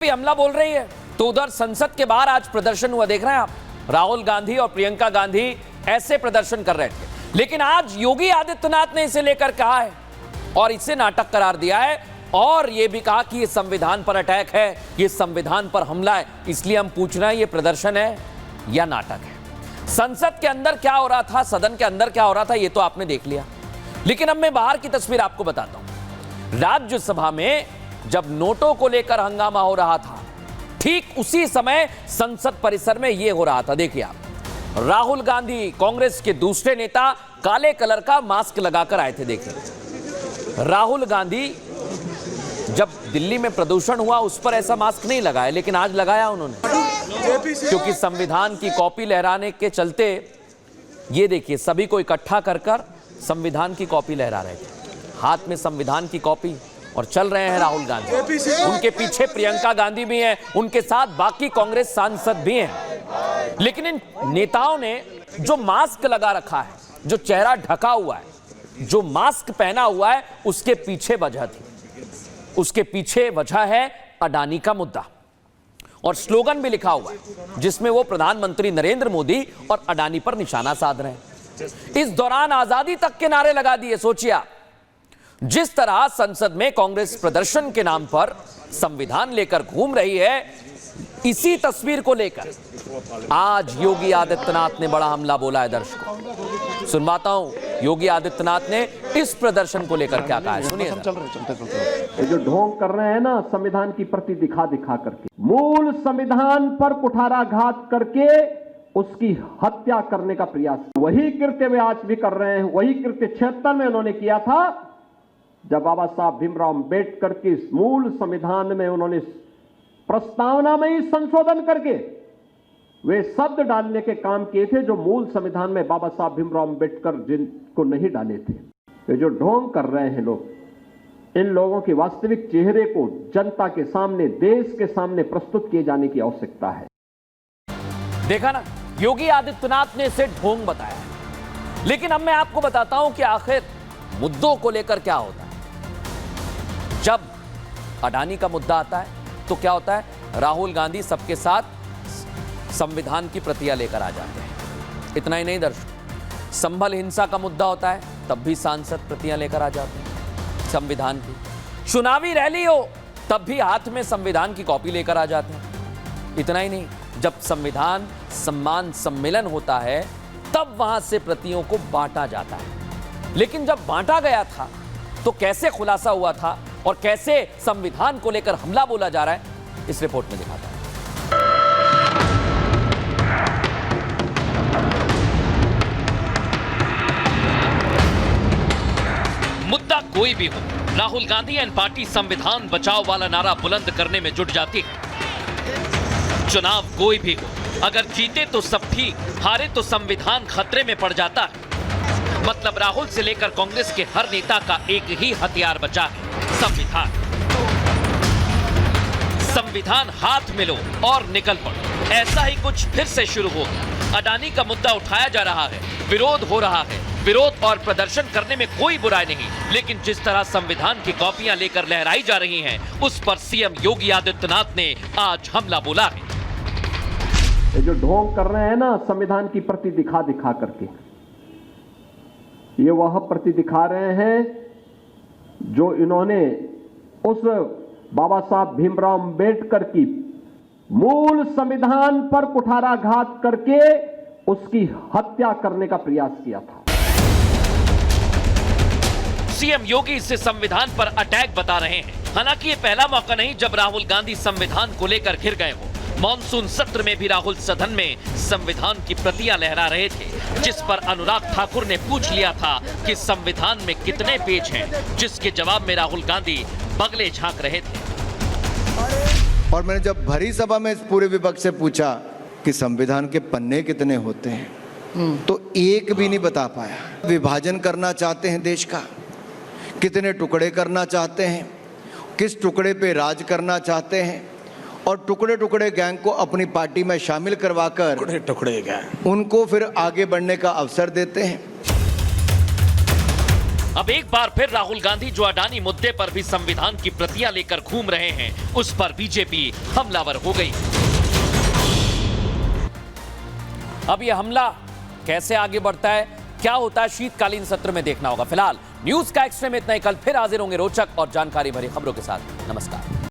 हमला बोल रही है। तो उधर संसद के बाहर आज प्रदर्शन हुआ, देख रहे हैं आप, राहुल गांधी और प्रियंका गांधी ऐसे प्रदर्शन कर रहे थे। लेकिन आज योगी आदित्यनाथ ने इसे लेकर कहा है और इसे नाटक करार दिया है और यह भी कहा कि यह संविधान पर अटैक है, यह संविधान पर हमला है। इसलिए हम पूछ रहे हैं यह प्रदर्शन है या नाटक है। संसद के अंदर क्या हो रहा था, सदन के अंदर क्या हो रहा था, यह तो आपने देख लिया। लेकिन अब मैं बाहर की तस्वीर आपको बताता हूं। राज्यसभा में जब नोटों को लेकर हंगामा हो रहा था, ठीक उसी समय संसद परिसर में यह हो रहा था। देखिए आप, राहुल गांधी कांग्रेस के दूसरे नेता काले कलर का मास्क लगाकर आए थे। देखिए राहुल गांधी जब दिल्ली में प्रदूषण हुआ उस पर ऐसा मास्क नहीं लगाया, लेकिन आज लगाया उन्होंने, क्योंकि संविधान की कॉपी लहराने के चलते ये देखिए सभी को इकट्ठा कर कर संविधान की कॉपी लहरा रहे थे, हाथ में संविधान की कॉपी, और चल रहे हैं राहुल गांधी। उनके पीछे प्रियंका गांधी भी हैं, उनके साथ बाकी कांग्रेस सांसद भी हैं। लेकिन इन नेताओं ने जो मास्क लगा रखा है, जो चेहरा ढका हुआ है, जो मास्क पहना हुआ है, उसके पीछे वजह थी। उसके पीछे वजह है अडानी का मुद्दा, और स्लोगन भी लिखा हुआ है जिसमें वो प्रधानमंत्री नरेंद्र मोदी और अडानी पर निशाना साध रहे हैं। इस दौरान आजादी तक के नारे लगा दिए। सोचिए आप, जिस तरह संसद में कांग्रेस प्रदर्शन के नाम पर संविधान लेकर घूम रही है, इसी तस्वीर को लेकर आज योगी आदित्यनाथ ने बड़ा हमला बोला है। दर्शकों सुनवाता हूं योगी आदित्यनाथ ने इस प्रदर्शन को लेकर क्या कहा है, सुनिए। ये जो ढोंग कर रहे हैं ना संविधान की प्रति दिखा दिखा करके, मूल संविधान पर कुठाराघात करके उसकी हत्या करने का प्रयास, वही कृत्य वे आज भी कर रहे हैं। वही कृत्य 76 में उन्होंने किया था, जब बाबा साहब भीमराव अंबेडकर के मूल संविधान में उन्होंने प्रस्तावना में ही संशोधन करके वे शब्द डालने के काम किए थे जो मूल संविधान में बाबा साहब भीमराव अंबेडकर जिनको नहीं डाले थे। ये जो ढोंग कर रहे हैं लोग, इन लोगों के वास्तविक चेहरे को जनता के सामने, देश के सामने प्रस्तुत किए जाने की आवश्यकता है। देखा ना, योगी आदित्यनाथ ने इसे ढोंग बताया। लेकिन अब मैं आपको बताता हूं कि आखिर मुद्दों को लेकर क्या होता है। जब अडानी का मुद्दा आता है तो क्या होता है, राहुल गांधी सबके साथ संविधान की प्रतियां लेकर आ जाते हैं। इतना ही नहीं दर्शकों, संभल हिंसा का मुद्दा होता है तब भी सांसद प्रतियां लेकर आ जाते हैं संविधान की। चुनावी रैली हो तब भी हाथ में संविधान की कॉपी लेकर आ जाते हैं। इतना ही नहीं, जब संविधान सम्मान सम्मेलन होता है तब वहां से प्रतियों को बांटा जाता है। लेकिन जब बांटा गया था तो कैसे खुलासा हुआ था और कैसे संविधान को लेकर हमला बोला जा रहा है, इस रिपोर्ट में दिखाता है। मुद्दा कोई भी हो, राहुल गांधी एंड पार्टी संविधान बचाओ वाला नारा बुलंद करने में जुट जाती है। चुनाव कोई भी हो, अगर जीते तो सब ठीक, हारे तो संविधान खतरे में पड़ जाता है। मतलब राहुल से लेकर कांग्रेस के हर नेता का एक ही हथियार बचा है, संविधान। संविधान हाथ में लो और निकल पड़ो। ऐसा ही कुछ फिर से शुरू हो गया। अडानी का मुद्दा उठाया जा रहा है, विरोध हो रहा है। विरोध और प्रदर्शन करने में कोई बुराई नहीं, लेकिन जिस तरह संविधान की कॉपियां लेकर लहराई जा रही हैं, उस पर सीएम योगी आदित्यनाथ ने आज हमला बोला है। ये जो ढोंग कर रहे हैं ना संविधान की प्रति दिखा दिखा करके, ये वह प्रति दिखा रहे हैं जो इन्होंने उस बाबा साहब भीमराव अंबेडकर की मूल संविधान पर कुठाराघात करके उसकी हत्या करने का प्रयास किया था। सीएम योगी इसे संविधान पर अटैक बता रहे हैं। हालांकि ये पहला मौका नहीं जब राहुल गांधी संविधान को लेकर घिर गए हो। मॉनसून सत्र में भी राहुल सदन में संविधान की प्रतियां लहरा रहे थे, जिस पर अनुराग ठाकुर ने पूछ लिया था कि संविधान में कितने पेज हैं, जिसके जवाब में राहुल गांधी बगले झांक रहे थे। और मैंने जब भरी सभा में पूरे विपक्ष से पूछा कि संविधान के पन्ने कितने होते हैं, तो एक भी नहीं बता पाया। विभाजन करना चाहते हैं देश का, कितने टुकड़े करना चाहते हैं, किस टुकड़े पे राज करना चाहते हैं, और टुकड़े टुकड़े गैंग को अपनी पार्टी में शामिल करवाकर टुकड़े गैंग उनको फिर आगे बढ़ने का अवसर देते हैं। अब एक बार फिर राहुल गांधी जो अडानी मुद्दे पर भी संविधान की प्रतियां लेकर घूम रहे हैं, उस पर बीजेपी हमलावर हो गई। अब यह हमला कैसे आगे बढ़ता है, क्या होता है शीतकालीन सत्र में, देखना होगा। फिलहाल न्यूज का एक्स्ट्रा में इतना ही। कल फिर हाजिर होंगे रोचक और जानकारी भरी खबरों के साथ। नमस्कार।